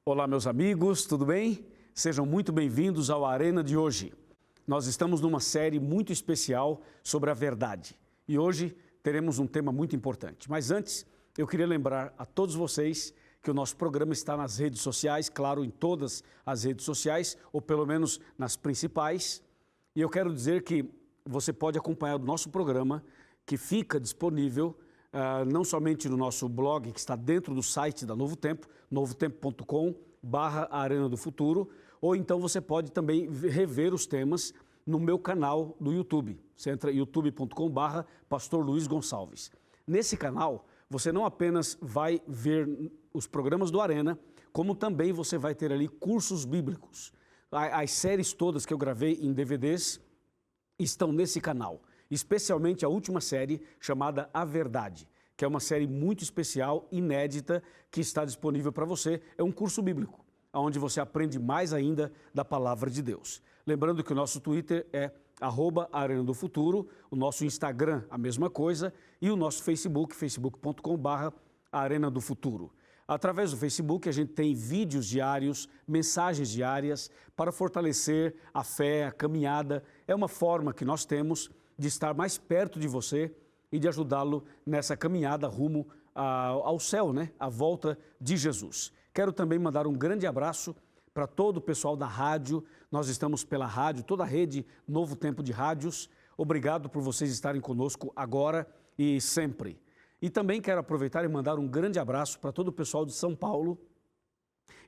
Olá, meus amigos, tudo bem? Sejam muito bem-vindos ao Arena de hoje. Nós estamos numa série muito especial sobre a verdade e hoje teremos um tema muito importante. Mas antes, eu queria lembrar a todos vocês que o nosso programa está nas redes sociais, claro, em todas as redes sociais, ou pelo menos nas principais. E eu quero dizer que você pode acompanhar o nosso programa, que fica disponível não somente no nosso blog, que está dentro do site da Novo Tempo, novotempo.com/Arena do Futuro, ou então você pode também rever os temas no meu canal do YouTube. Você entra em youtube.com/Pastor Luiz Gonçalves. Nesse canal, você não apenas vai ver os programas do Arena, como também você vai ter ali cursos bíblicos. As séries todas que eu gravei em DVDs estão nesse canal. Especialmente a última série chamada A Verdade, que é uma série muito especial, inédita, que está disponível para você. É um curso bíblico, onde você aprende mais ainda da Palavra de Deus. Lembrando que o nosso Twitter é @Arena do Futuro, o nosso Instagram a mesma coisa e o nosso Facebook, facebook.com/Arena do Futuro. Através do Facebook a gente tem vídeos diários, mensagens diárias para fortalecer a fé, a caminhada. É uma forma que nós temos de estar mais perto de você e de ajudá-lo nessa caminhada rumo ao céu, né? À volta de Jesus. Quero também mandar um grande abraço para todo o pessoal da rádio. Nós estamos pela rádio, toda a rede Novo Tempo de Rádios. Obrigado por vocês estarem conosco agora e sempre. E também quero aproveitar e mandar um grande abraço para todo o pessoal de São Paulo.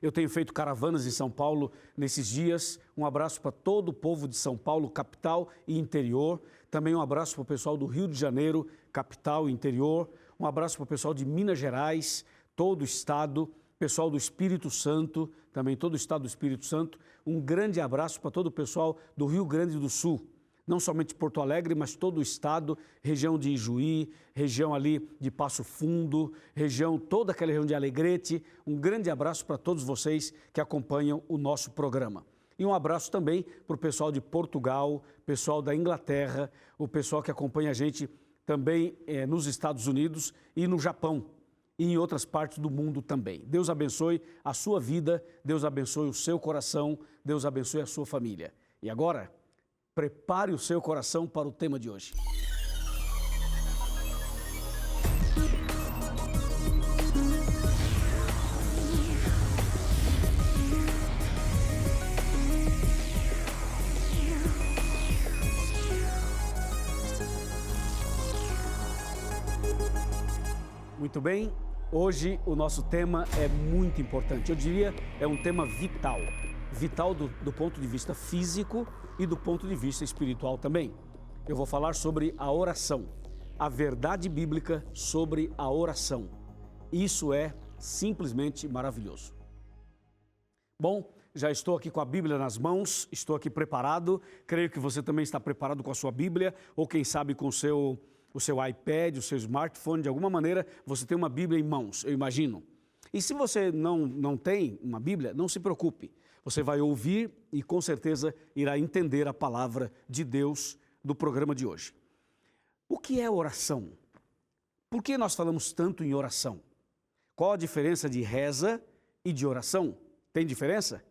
Eu tenho feito caravanas em São Paulo nesses dias. Um abraço para todo o povo de São Paulo, capital e interior. Também um abraço para o pessoal do Rio de Janeiro, capital e interior. Um abraço para o pessoal de Minas Gerais, todo o estado. Pessoal do Espírito Santo, também todo o estado do Espírito Santo. Um grande abraço para todo o pessoal do Rio Grande do Sul. Não somente Porto Alegre, mas todo o estado, região de Ijuí, região ali de Passo Fundo, toda aquela região de Alegrete. Um grande abraço para todos vocês que acompanham o nosso programa. E um abraço também para o pessoal de Portugal, pessoal da Inglaterra, o pessoal que acompanha a gente também nos Estados Unidos e no Japão e em outras partes do mundo também. Deus abençoe a sua vida, Deus abençoe o seu coração, Deus abençoe a sua família. E agora, prepare o seu coração para o tema de hoje. Muito bem, hoje o nosso tema é muito importante. Eu diria, é um tema vital. Vital do ponto de vista físico e do ponto de vista espiritual também. Eu vou falar sobre a oração, a verdade bíblica sobre a oração. Isso é simplesmente maravilhoso. Bom, já estou aqui com a Bíblia nas mãos, estou aqui preparado. Creio que você também está preparado com a sua Bíblia, ou quem sabe com o seu iPad, o seu smartphone. De alguma maneira você tem uma Bíblia em mãos, eu imagino. E se você não tem uma Bíblia, não se preocupe. Você vai ouvir e com certeza irá entender a palavra de Deus do programa de hoje. O que é oração? Por que nós falamos tanto em oração? Qual a diferença de reza e de oração? Tem diferença?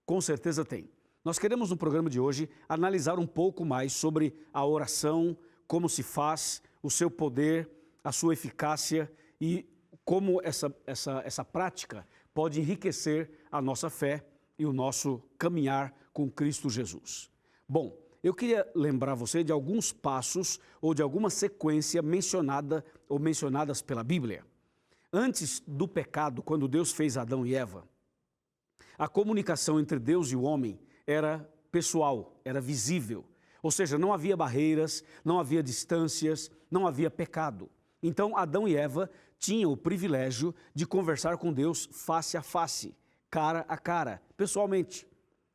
Com certeza tem. Nós queremos no programa de hoje analisar um pouco mais sobre a oração, como se faz, o seu poder, a sua eficácia e como essa prática pode enriquecer a nossa fé e o nosso caminhar com Cristo Jesus. Bom, eu queria lembrar você de alguns passos ou de alguma sequência mencionada ou mencionadas pela Bíblia. Antes do pecado, quando Deus fez Adão e Eva, a comunicação entre Deus e o homem era pessoal, era visível. Ou seja, não havia barreiras, não havia distâncias, não havia pecado. Então, Adão e Eva tinham o privilégio de conversar com Deus face a face, cara a cara, pessoalmente.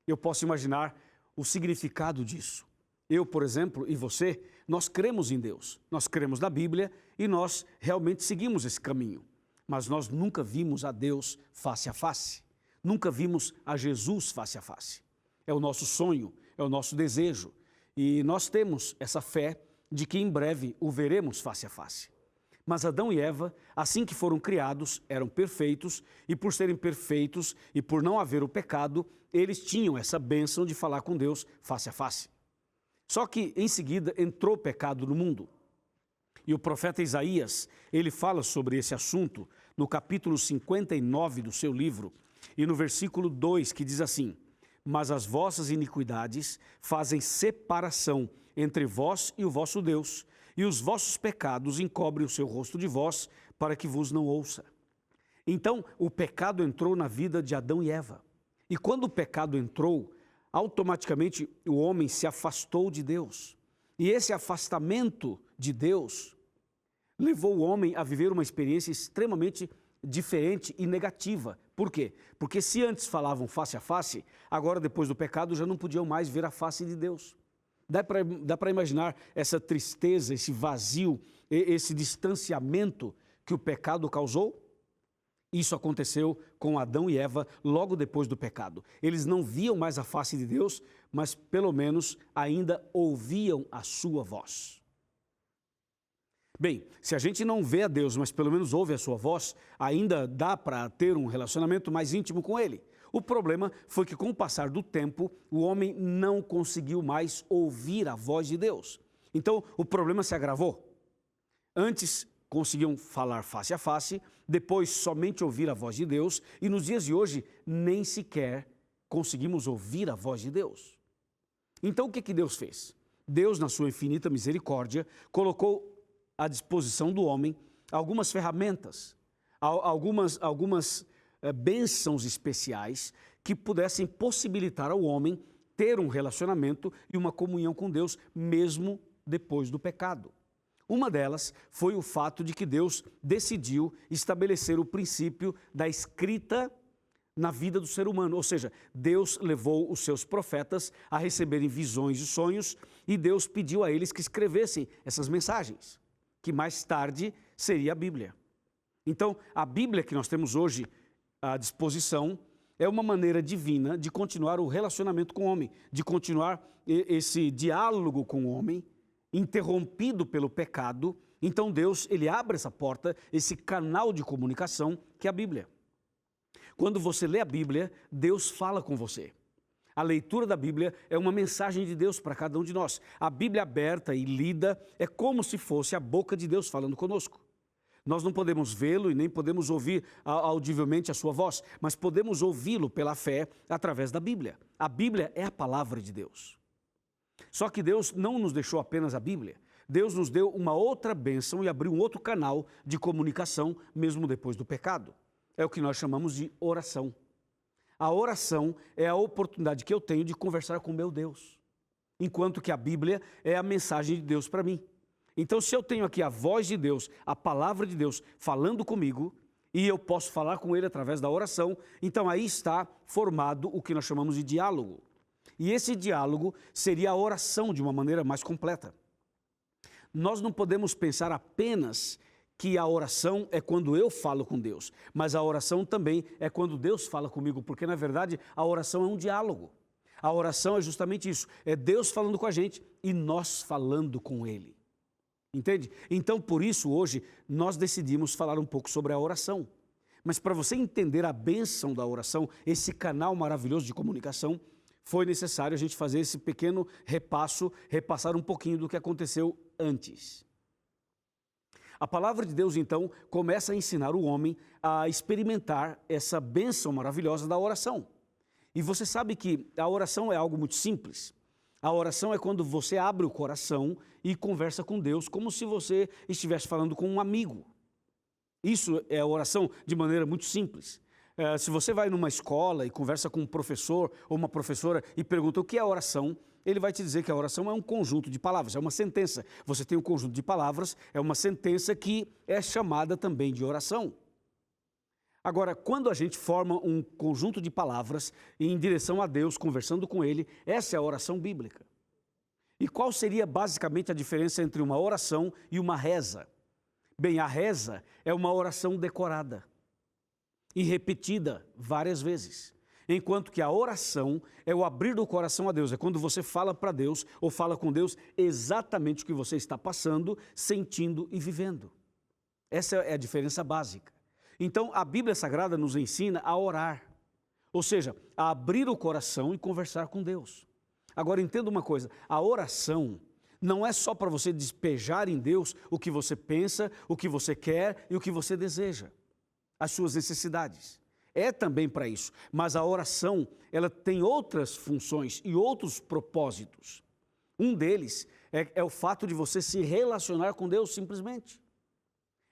Eu posso imaginar o significado disso. Eu, por exemplo, e você, nós cremos em Deus, nós cremos na Bíblia e nós realmente seguimos esse caminho. Mas nós nunca vimos a Deus face a face, nunca vimos a Jesus face a face. É o nosso sonho, é o nosso desejo. E nós temos essa fé de que em breve o veremos face a face. Mas Adão e Eva, assim que foram criados, eram perfeitos, e por serem perfeitos e por não haver o pecado, eles tinham essa bênção de falar com Deus face a face. Só que em seguida entrou o pecado no mundo. E o profeta Isaías, ele fala sobre esse assunto no capítulo 59 do seu livro, e no versículo 2, que diz assim: mas as vossas iniquidades fazem separação entre vós e o vosso Deus, e os vossos pecados encobrem o seu rosto de vós, para que vos não ouça. Então, o pecado entrou na vida de Adão e Eva. E quando o pecado entrou, automaticamente o homem se afastou de Deus. E esse afastamento de Deus levou o homem a viver uma experiência extremamente diferente e negativa. Por quê? Porque se antes falavam face a face, agora depois do pecado já não podiam mais ver a face de Deus. Dá para imaginar essa tristeza, esse vazio, esse distanciamento que o pecado causou? Isso aconteceu com Adão e Eva logo depois do pecado. Eles não viam mais a face de Deus, mas pelo menos ainda ouviam a sua voz. Bem, se a gente não vê a Deus, mas pelo menos ouve a sua voz, ainda dá para ter um relacionamento mais íntimo com Ele. O problema foi que com o passar do tempo, o homem não conseguiu mais ouvir a voz de Deus. Então, o problema se agravou. Antes, conseguiam falar face a face, depois somente ouvir a voz de Deus, e nos dias de hoje, nem sequer conseguimos ouvir a voz de Deus. Então, o que Deus fez? Deus, na sua infinita misericórdia, colocou à disposição do homem algumas ferramentas, algumas bênçãos especiais que pudessem possibilitar ao homem ter um relacionamento e uma comunhão com Deus, mesmo depois do pecado. Uma delas foi o fato de que Deus decidiu estabelecer o princípio da escrita na vida do ser humano, ou seja, Deus levou os seus profetas a receberem visões e sonhos, e Deus pediu a eles que escrevessem essas mensagens, que mais tarde seria a Bíblia. Então, a Bíblia que nós temos hoje à disposição é uma maneira divina de continuar o relacionamento com o homem, de continuar esse diálogo com o homem, interrompido pelo pecado. Então Deus, ele abre essa porta, esse canal de comunicação que é a Bíblia. Quando você lê a Bíblia, Deus fala com você. A leitura da Bíblia é uma mensagem de Deus para cada um de nós. A Bíblia aberta e lida é como se fosse a boca de Deus falando conosco. Nós não podemos vê-lo e nem podemos ouvir audivelmente a sua voz, mas podemos ouvi-lo pela fé através da Bíblia. A Bíblia é a palavra de Deus. Só que Deus não nos deixou apenas a Bíblia. Deus nos deu uma outra bênção e abriu um outro canal de comunicação, mesmo depois do pecado. É o que nós chamamos de oração. A oração é a oportunidade que eu tenho de conversar com meu Deus, enquanto que a Bíblia é a mensagem de Deus para mim. Então, se eu tenho aqui a voz de Deus, a palavra de Deus falando comigo, e eu posso falar com Ele através da oração, então aí está formado o que nós chamamos de diálogo. E esse diálogo seria a oração de uma maneira mais completa. Nós não podemos pensar apenas que a oração é quando eu falo com Deus, mas a oração também é quando Deus fala comigo, porque na verdade a oração é um diálogo. A oração é justamente isso, é Deus falando com a gente e nós falando com Ele. Entende? Então, por isso, hoje, nós decidimos falar um pouco sobre a oração. Mas para você entender a bênção da oração, esse canal maravilhoso de comunicação, foi necessário a gente fazer esse pequeno repassar um pouquinho do que aconteceu antes. A palavra de Deus, então, começa a ensinar o homem a experimentar essa bênção maravilhosa da oração. E você sabe que a oração é algo muito simples. A oração é quando você abre o coração e conversa com Deus, como se você estivesse falando com um amigo. Isso é a oração de maneira muito simples. Se você vai numa escola e conversa com um professor ou uma professora e pergunta o que é oração, ele vai te dizer que a oração é um conjunto de palavras, é uma sentença. Você tem um conjunto de palavras, é uma sentença que é chamada também de oração. Agora, quando a gente forma um conjunto de palavras em direção a Deus, conversando com Ele, essa é a oração bíblica. E qual seria basicamente a diferença entre uma oração e uma reza? Bem, a reza é uma oração decorada e repetida várias vezes, enquanto que a oração é o abrir do coração a Deus, é quando você fala para Deus ou fala com Deus exatamente o que você está passando, sentindo e vivendo. Essa é a diferença básica. Então, a Bíblia Sagrada nos ensina a orar, ou seja, a abrir o coração e conversar com Deus. Agora, entenda uma coisa, a oração não é só para você despejar em Deus o que você pensa, o que você quer e o que você deseja, as suas necessidades. É também para isso, mas a oração, ela tem outras funções e outros propósitos. Um deles é o fato de você se relacionar com Deus simplesmente.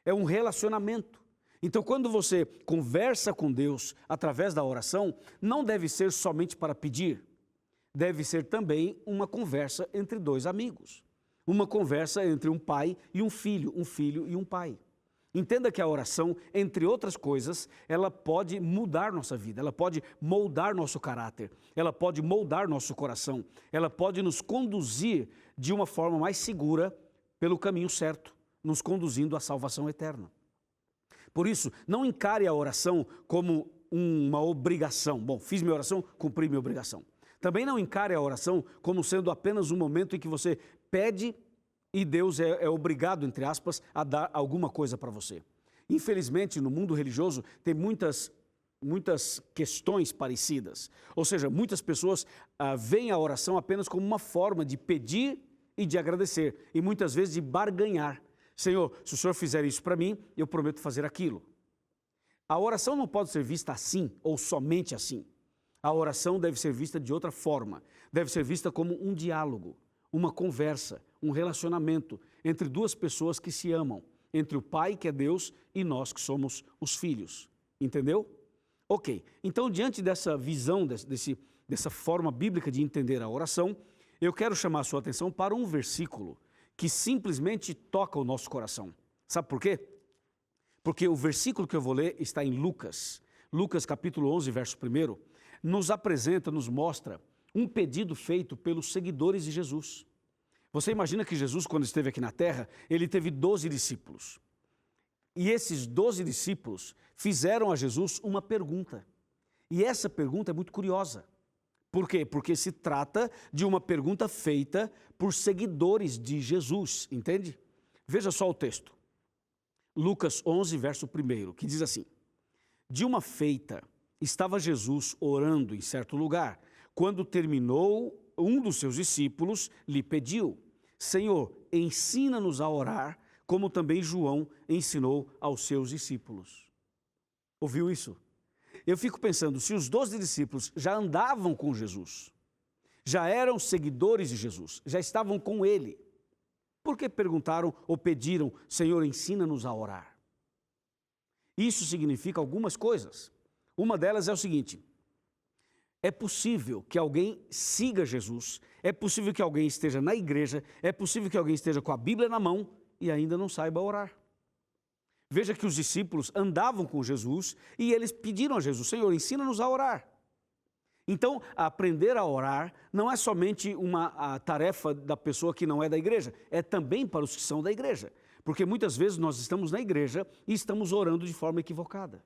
É um relacionamento. Então, quando você conversa com Deus através da oração, não deve ser somente para pedir, deve ser também uma conversa entre dois amigos, uma conversa entre um pai e um filho e um pai. Entenda que a oração, entre outras coisas, ela pode mudar nossa vida, ela pode moldar nosso caráter, ela pode moldar nosso coração, ela pode nos conduzir de uma forma mais segura pelo caminho certo, nos conduzindo à salvação eterna. Por isso, não encare a oração como uma obrigação. Bom, fiz minha oração, cumpri minha obrigação. Também não encare a oração como sendo apenas um momento em que você pede e Deus é obrigado, entre aspas, a dar alguma coisa para você. Infelizmente, no mundo religioso, tem muitas questões parecidas. Ou seja, muitas pessoas veem a oração apenas como uma forma de pedir e de agradecer, e muitas vezes de barganhar. Senhor, se o Senhor fizer isso para mim, eu prometo fazer aquilo. A oração não pode ser vista assim, ou somente assim. A oração deve ser vista de outra forma. Deve ser vista como um diálogo, uma conversa, um relacionamento entre duas pessoas que se amam, entre o Pai, que é Deus, e nós, que somos os filhos. Entendeu? Ok, então diante dessa visão, dessa forma bíblica de entender a oração, eu quero chamar a sua atenção para um versículo que simplesmente toca o nosso coração. Sabe por quê? Porque o versículo que eu vou ler está em Lucas. Lucas capítulo 11, verso 1, nos apresenta, nos mostra um pedido feito pelos seguidores de Jesus. Você imagina que Jesus, quando esteve aqui na terra, ele teve 12 discípulos. E esses 12 discípulos fizeram a Jesus uma pergunta. E essa pergunta é muito curiosa. Por quê? Porque se trata de uma pergunta feita por seguidores de Jesus, entende? Veja só o texto. Lucas 11, verso 1, que diz assim: de uma feita, estava Jesus orando em certo lugar. Quando terminou, um dos seus discípulos lhe pediu: Senhor, ensina-nos a orar, como também João ensinou aos seus discípulos. Ouviu isso? Eu fico pensando, se os 12 discípulos já andavam com Jesus, já eram seguidores de Jesus, já estavam com ele, por que perguntaram ou pediram: Senhor, ensina-nos a orar? Isso significa algumas coisas. Uma delas é o seguinte: é possível que alguém siga Jesus, é possível que alguém esteja na igreja, é possível que alguém esteja com a Bíblia na mão e ainda não saiba orar. Veja que os discípulos andavam com Jesus e eles pediram a Jesus: Senhor, ensina-nos a orar. Então, aprender a orar não é somente a tarefa da pessoa que não é da igreja, é também para os que são da igreja. Porque muitas vezes nós estamos na igreja e estamos orando de forma equivocada.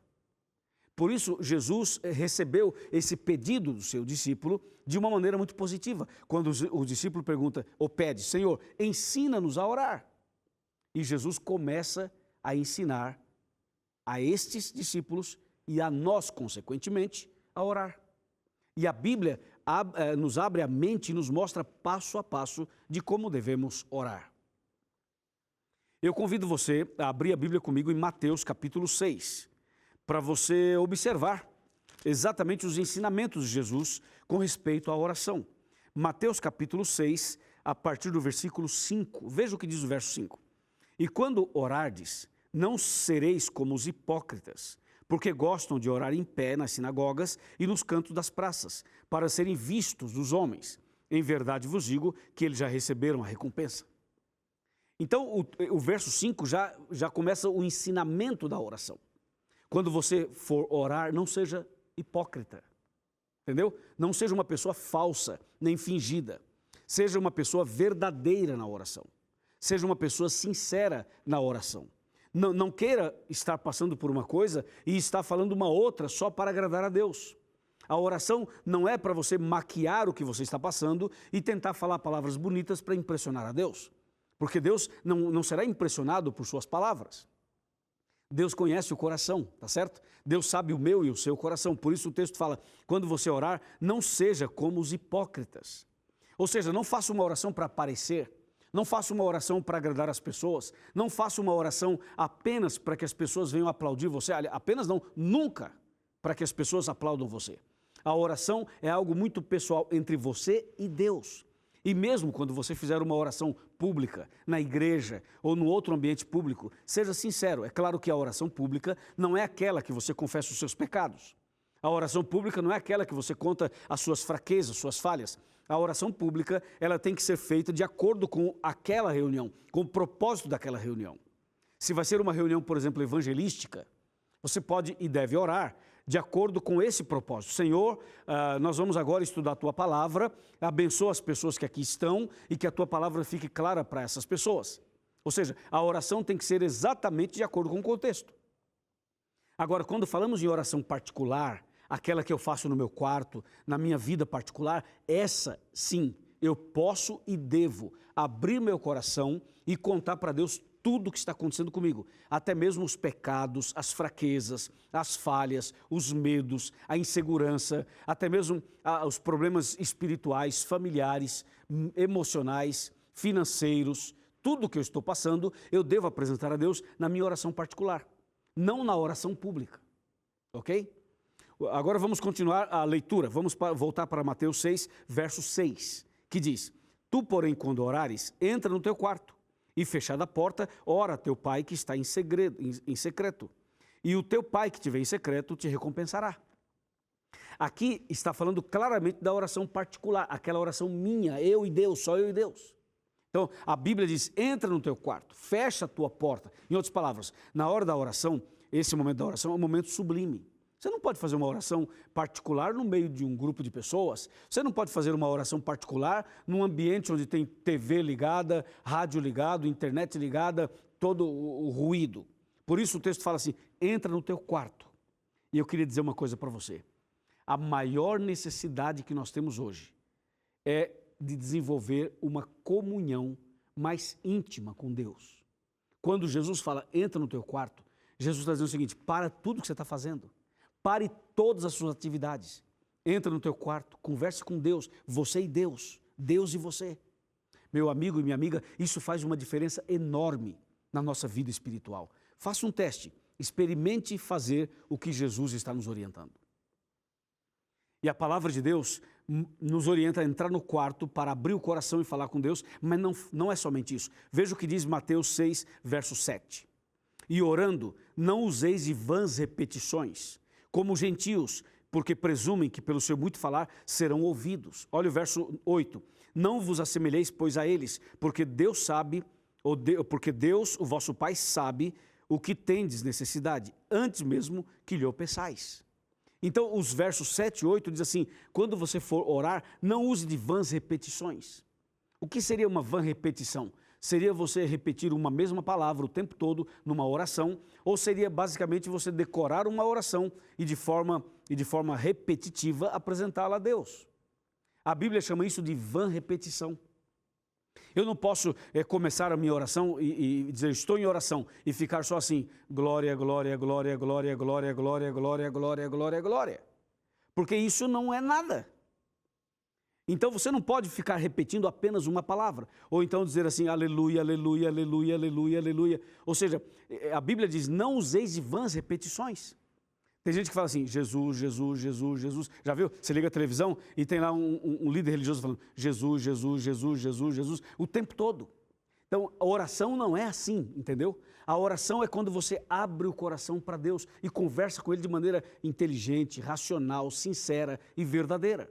Por isso, Jesus recebeu esse pedido do seu discípulo de uma maneira muito positiva. Quando o discípulo pergunta ou pede: Senhor, ensina-nos a orar. E Jesus começa a ensinar a estes discípulos e a nós, consequentemente, a orar. E a Bíblia nos abre a mente e nos mostra passo a passo de como devemos orar. Eu convido você a abrir a Bíblia comigo em Mateus capítulo 6, para você observar exatamente os ensinamentos de Jesus com respeito à oração. Mateus capítulo 6, a partir do versículo 5. Veja o que diz o verso 5. E quando orardes, não sereis como os hipócritas, porque gostam de orar em pé nas sinagogas e nos cantos das praças, para serem vistos dos homens. Em verdade vos digo que eles já receberam a recompensa. Então, o verso 5 já começa o ensinamento da oração. Quando você for orar, não seja hipócrita, entendeu? Não seja uma pessoa falsa, nem fingida. Seja uma pessoa verdadeira na oração. Seja uma pessoa sincera na oração. Não queira estar passando por uma coisa e estar falando uma outra só para agradar a Deus. A oração não é para você maquiar o que você está passando e tentar falar palavras bonitas para impressionar a Deus. Porque Deus não será impressionado por suas palavras. Deus conhece o coração, tá certo? Deus sabe o meu e o seu coração. Por isso o texto fala, quando você orar, não seja como os hipócritas. Ou seja, não faça uma oração para aparecer, não faça uma oração para agradar as pessoas, não faça uma oração apenas para que as pessoas venham aplaudir você, apenas não, nunca para que as pessoas aplaudam você. A oração é algo muito pessoal entre você e Deus. E mesmo quando você fizer uma oração pública, na igreja ou no outro ambiente público, seja sincero, é claro que a oração pública não é aquela que você confessa os seus pecados. A oração pública não é aquela que você conta as suas fraquezas, suas falhas. A oração pública, ela tem que ser feita de acordo com aquela reunião, com o propósito daquela reunião. Se vai ser uma reunião, por exemplo, evangelística, você pode e deve orar de acordo com esse propósito. Senhor, nós vamos agora estudar a Tua Palavra, abençoa as pessoas que aqui estão e que a Tua Palavra fique clara para essas pessoas. Ou seja, a oração tem que ser exatamente de acordo com o contexto. Agora, quando falamos em oração particular, aquela que eu faço no meu quarto, na minha vida particular, essa sim, eu posso e devo abrir meu coração e contar para Deus tudo o que está acontecendo comigo, até mesmo os pecados, as fraquezas, as falhas, os medos, a insegurança, até mesmo os problemas espirituais, familiares, emocionais, financeiros, tudo que eu estou passando, eu devo apresentar a Deus na minha oração particular, não na oração pública, ok? Agora vamos continuar a leitura, vamos voltar para Mateus 6, verso 6, que diz, tu, porém, quando orares, entra no teu quarto, e fechada a porta, ora a teu pai que está em secreto. E o teu pai que te vê em secreto te recompensará. Aqui está falando claramente da oração particular, aquela oração minha, eu e Deus, só eu e Deus. Então, a Bíblia diz, entra no teu quarto, fecha a tua porta. Em outras palavras, na hora da oração, esse momento da oração é um momento sublime. Você não pode fazer uma oração particular no meio de um grupo de pessoas. Você não pode fazer uma oração particular num ambiente onde tem TV ligada, rádio ligado, internet ligada, todo o ruído. Por isso o texto fala assim, entra no teu quarto. E eu queria dizer uma coisa para você. A maior necessidade que nós temos hoje é de desenvolver uma comunhão mais íntima com Deus. Quando Jesus fala, entra no teu quarto, Jesus está dizendo o seguinte, para tudo que você está fazendo. Pare todas as suas atividades. Entra no teu quarto, converse com Deus, você e Deus, Deus e você. Meu amigo e minha amiga, isso faz uma diferença enorme na nossa vida espiritual. Faça um teste, experimente fazer o que Jesus está nos orientando. E a palavra de Deus nos orienta a entrar no quarto para abrir o coração e falar com Deus, mas não é somente isso. Veja o que diz Mateus 6, verso 7. E orando, não useis de vãs repetições, como os gentios, porque presumem que pelo seu muito falar serão ouvidos. Olha o verso 8. Não vos assemelheis, pois, a eles, porque Deus sabe, porque Deus, o vosso Pai, sabe o que tendes necessidade, antes mesmo que lhe o peçais. Então, os versos 7 e 8 diz assim, quando você for orar, não use de vãs repetições. O que seria uma vã repetição? Seria você repetir uma mesma palavra o tempo todo numa oração, ou seria basicamente você decorar uma oração e de forma repetitiva apresentá-la a Deus. A Bíblia chama isso de vã repetição. Eu não posso começar a minha oração e dizer estou em oração e ficar só assim, glória, glória, glória, glória, glória, glória, glória, glória, glória, glória. Porque isso não é nada. Então você não pode ficar repetindo apenas uma palavra, ou então dizer assim, aleluia, aleluia, aleluia, aleluia, aleluia. Ou seja, a Bíblia diz, não useis de vãs repetições. Tem gente que fala assim, Jesus, Jesus, Jesus, Jesus. Já viu? Você liga a televisão e tem lá um líder religioso falando, Jesus, Jesus, Jesus, Jesus, Jesus, o tempo todo. Então, a oração não é assim, entendeu? A oração é quando você abre o coração para Deus e conversa com Ele de maneira inteligente, racional, sincera e verdadeira.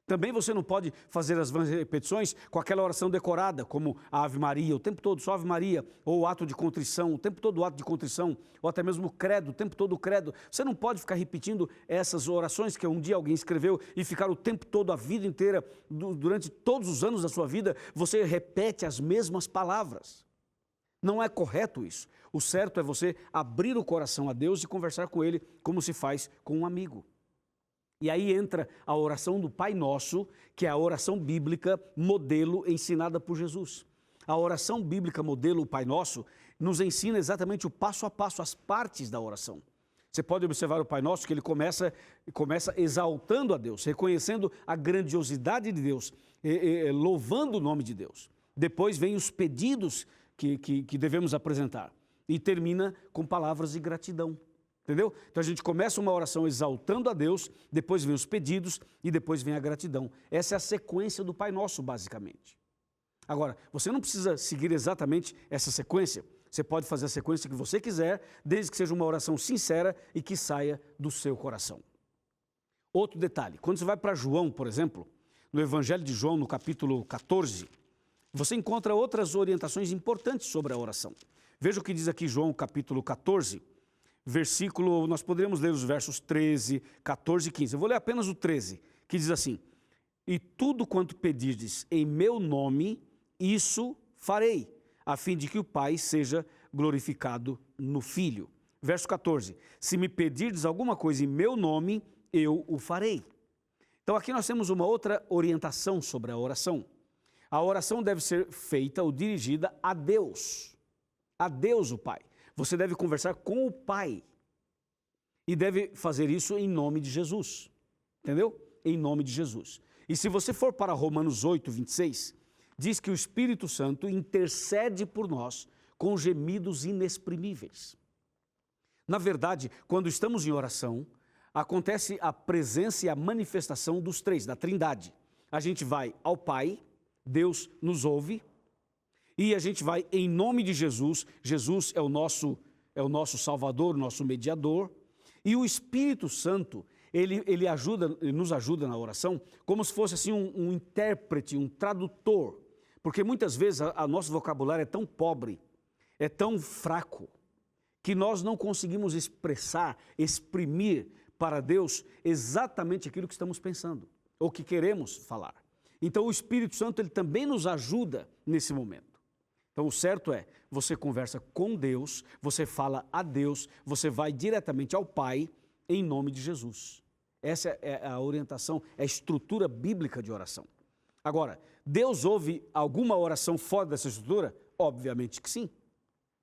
Também você não pode fazer as vãs repetições com aquela oração decorada, como a Ave Maria, o tempo todo só Ave Maria, ou o ato de contrição, o tempo todo o ato de contrição, ou até mesmo o credo, o tempo todo o credo. Você não pode ficar repetindo essas orações que um dia alguém escreveu e ficar o tempo todo, a vida inteira, durante todos os anos da sua vida, você repete as mesmas palavras. Não é correto isso. O certo é você abrir o coração a Deus e conversar com Ele como se faz com um amigo. E aí entra a oração do Pai Nosso, que é a oração bíblica modelo ensinada por Jesus. A oração bíblica modelo, o Pai Nosso, nos ensina exatamente o passo a passo, as partes da oração. Você pode observar o Pai Nosso que ele começa exaltando a Deus, reconhecendo a grandiosidade de Deus, louvando o nome de Deus. Depois vem os pedidos que devemos apresentar e termina com palavras de gratidão. Entendeu? Então a gente começa uma oração exaltando a Deus, depois vem os pedidos e depois vem a gratidão. Essa é a sequência do Pai Nosso, basicamente. Agora, você não precisa seguir exatamente essa sequência. Você pode fazer a sequência que você quiser, desde que seja uma oração sincera e que saia do seu coração. Outro detalhe, quando você vai para João, por exemplo, no Evangelho de João, no capítulo 14, você encontra outras orientações importantes sobre a oração. Veja o que diz aqui João, capítulo 14, versículo, nós poderíamos ler os versos 13, 14 e 15. Eu vou ler apenas o 13, que diz assim: e tudo quanto pedirdes em meu nome, isso farei, a fim de que o Pai seja glorificado no Filho. Verso 14, se me pedirdes alguma coisa em meu nome, eu o farei. Então aqui nós temos uma outra orientação sobre a oração. A oração deve ser feita ou dirigida a Deus o Pai. Você deve conversar com o Pai e deve fazer isso em nome de Jesus, entendeu? Em nome de Jesus. E se você for para Romanos 8, 26, diz que o Espírito Santo intercede por nós com gemidos inexprimíveis. Na verdade, quando estamos em oração, acontece a presença e a manifestação dos três, da Trindade. A gente vai ao Pai, Deus nos ouve, e a gente vai em nome de Jesus. Jesus é o nosso Salvador, o nosso mediador. E o Espírito Santo, ele nos ajuda na oração como se fosse assim um intérprete, um tradutor. Porque muitas vezes a nosso vocabulário é tão pobre, é tão fraco, que nós não conseguimos exprimir para Deus exatamente aquilo que estamos pensando, ou que queremos falar. Então o Espírito Santo, ele também nos ajuda nesse momento. Então o certo é, você conversa com Deus, você fala a Deus, você vai diretamente ao Pai em nome de Jesus. Essa é a orientação, é a estrutura bíblica de oração. Agora, Deus ouve alguma oração fora dessa estrutura? Obviamente que sim.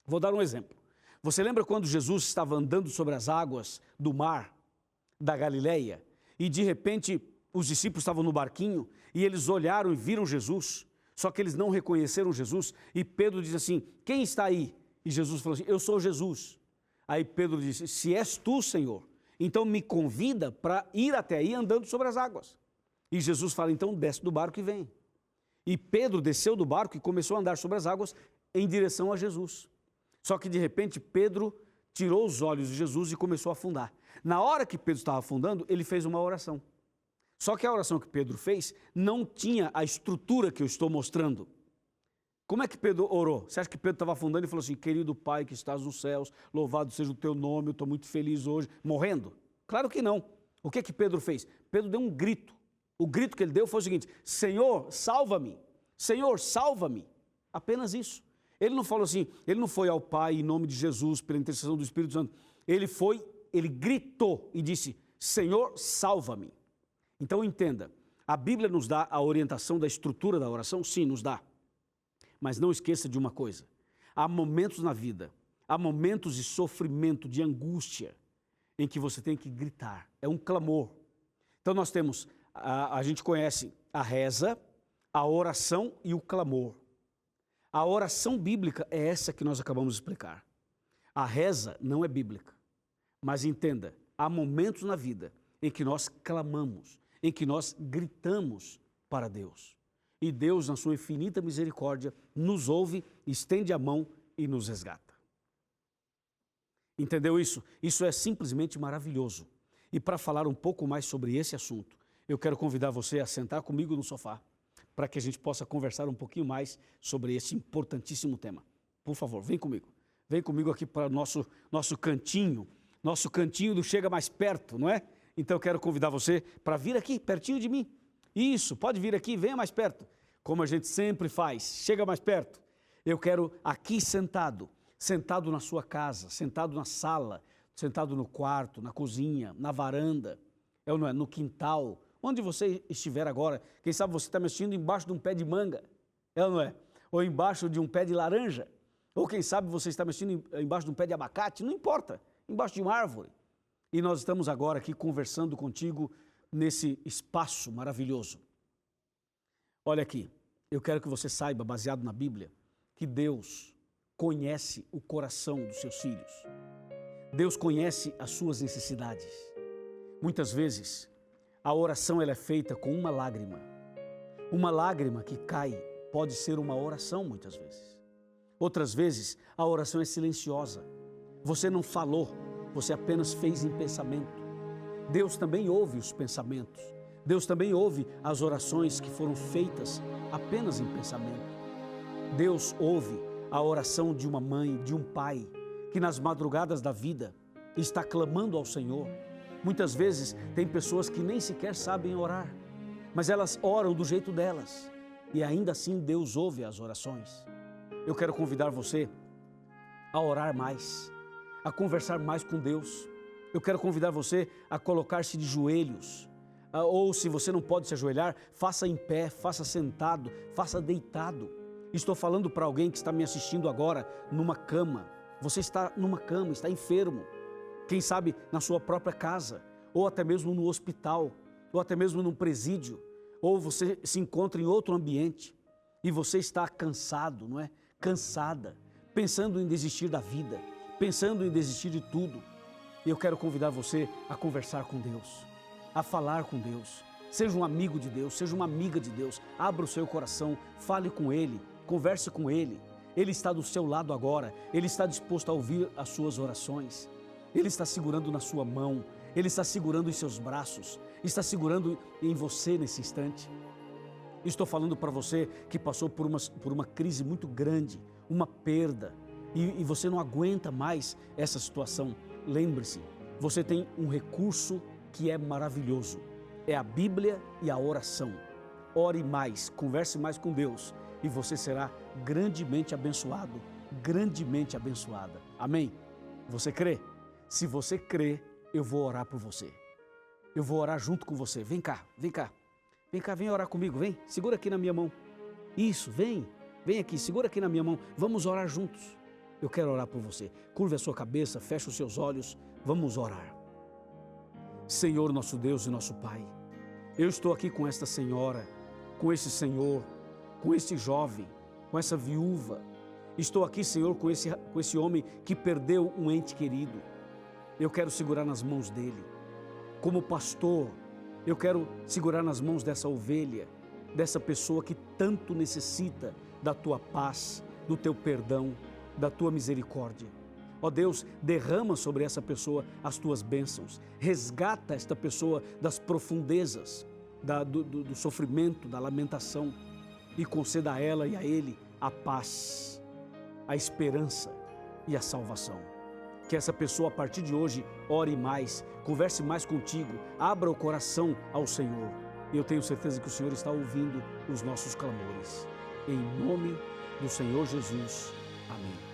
Vou dar um exemplo. Você lembra quando Jesus estava andando sobre as águas do mar da Galileia e de repente os discípulos estavam no barquinho e eles olharam e viram Jesus? Só que eles não reconheceram Jesus e Pedro diz assim, quem está aí? E Jesus falou assim, eu sou Jesus. Aí Pedro disse, se és tu, Senhor, então me convida para ir até aí andando sobre as águas. E Jesus fala, então desce do barco e vem. E Pedro desceu do barco e começou a andar sobre as águas em direção a Jesus. Só que de repente Pedro tirou os olhos de Jesus e começou a afundar. Na hora que Pedro estava afundando, ele fez uma oração. Só que a oração que Pedro fez não tinha a estrutura que eu estou mostrando. Como é que Pedro orou? Você acha que Pedro estava afundando e falou assim, querido Pai que estás nos céus, louvado seja o teu nome, eu estou muito feliz hoje, morrendo? Claro que não. O que é que Pedro fez? Pedro deu um grito. O grito que ele deu foi o seguinte, Senhor, salva-me. Senhor, salva-me. Apenas isso. Ele não falou assim, ele não foi ao Pai em nome de Jesus, pela intercessão do Espírito Santo. Ele gritou e disse, Senhor, salva-me. Então entenda, a Bíblia nos dá a orientação da estrutura da oração? Sim, nos dá. Mas não esqueça de uma coisa, há momentos na vida, há momentos de sofrimento, de angústia, em que você tem que gritar, é um clamor. Então nós temos, a gente conhece a reza, a oração e o clamor. A oração bíblica é essa que nós acabamos de explicar. A reza não é bíblica, mas entenda, há momentos na vida em que nós clamamos, em que nós gritamos para Deus. E Deus, na sua infinita misericórdia, nos ouve, estende a mão e nos resgata. Entendeu isso? Isso é simplesmente maravilhoso. E para falar um pouco mais sobre esse assunto, eu quero convidar você a sentar comigo no sofá, para que a gente possa conversar um pouquinho mais sobre esse importantíssimo tema. Por favor, vem comigo. Vem comigo aqui para o nosso cantinho do Chega Mais Perto, não é? Então eu quero convidar você para vir aqui, pertinho de mim. Isso, pode vir aqui, venha mais perto. Como a gente sempre faz, chega mais perto. Eu quero aqui sentado na sua casa, sentado na sala, sentado no quarto, na cozinha, na varanda, no quintal, onde você estiver agora. Quem sabe você está me assistindo embaixo de um pé de manga, não é? Ou embaixo de um pé de laranja. Ou quem sabe você está mexendo embaixo de um pé de abacate, não importa, embaixo de uma árvore. E nós estamos agora aqui conversando contigo nesse espaço maravilhoso. Olha aqui, eu quero que você saiba, baseado na Bíblia, que Deus conhece o coração dos seus filhos. Deus conhece as suas necessidades. Muitas vezes, a oração ela é feita com uma lágrima. Uma lágrima que cai pode ser uma oração muitas vezes. Outras vezes, a oração é silenciosa. Você não falou, você apenas fez em pensamento. Deus também ouve os pensamentos. Deus também ouve as orações que foram feitas apenas em pensamento. Deus ouve a oração de uma mãe, de um pai, que nas madrugadas da vida está clamando ao Senhor. Muitas vezes tem pessoas que nem sequer sabem orar, mas elas oram do jeito delas e ainda assim Deus ouve as orações. Eu quero convidar você a orar mais, a conversar mais com Deus. Eu quero convidar você a colocar-se de joelhos, ou se você não pode se ajoelhar, faça em pé, faça sentado, faça deitado. Estou falando para alguém que está me assistindo agora numa cama. Você está numa cama, está enfermo. Quem sabe na sua própria casa, ou até mesmo no hospital, ou até mesmo num presídio, ou você se encontra em outro ambiente e você está cansado, não é? Cansada, pensando em desistir da vida, pensando em desistir de tudo. E eu quero convidar você a conversar com Deus, a falar com Deus. Seja um amigo de Deus, seja uma amiga de Deus. Abra o seu coração, fale com Ele, converse com Ele. Ele está do seu lado agora, Ele está disposto a ouvir as suas orações. Ele está segurando na sua mão, Ele está segurando em seus braços, está segurando em você nesse instante. Estou falando para você que passou por uma crise muito grande, uma perda, e você não aguenta mais essa situação. Lembre-se, você tem um recurso que é maravilhoso, é a Bíblia e a oração. Ore mais, converse mais com Deus e você será grandemente abençoado, grandemente abençoada. Amém? Você crê? Se você crê, eu vou orar por você. Eu vou orar junto com você. Vem cá, vem cá. Vem cá, vem orar comigo, vem. Segura aqui na minha mão. Isso, vem. Vem aqui, segura aqui na minha mão. Vamos orar juntos. Eu quero orar por você. Curve a sua cabeça, feche os seus olhos. Vamos orar. Senhor, nosso Deus e nosso Pai, eu estou aqui com esta senhora, com esse senhor, com esse jovem, com essa viúva. Estou aqui, Senhor, com esse homem que perdeu um ente querido. Eu quero segurar nas mãos dele. Como pastor, eu quero segurar nas mãos dessa ovelha, dessa pessoa que tanto necessita da tua paz, do teu perdão, da tua misericórdia. Ó Deus, derrama sobre essa pessoa as tuas bênçãos. Resgata esta pessoa das profundezas, do sofrimento, da lamentação e conceda a ela e a ele a paz, a esperança e a salvação. Que essa pessoa, a partir de hoje, ore mais, converse mais contigo, abra o coração ao Senhor. E eu tenho certeza que o Senhor está ouvindo os nossos clamores. Em nome do Senhor Jesus. Amém.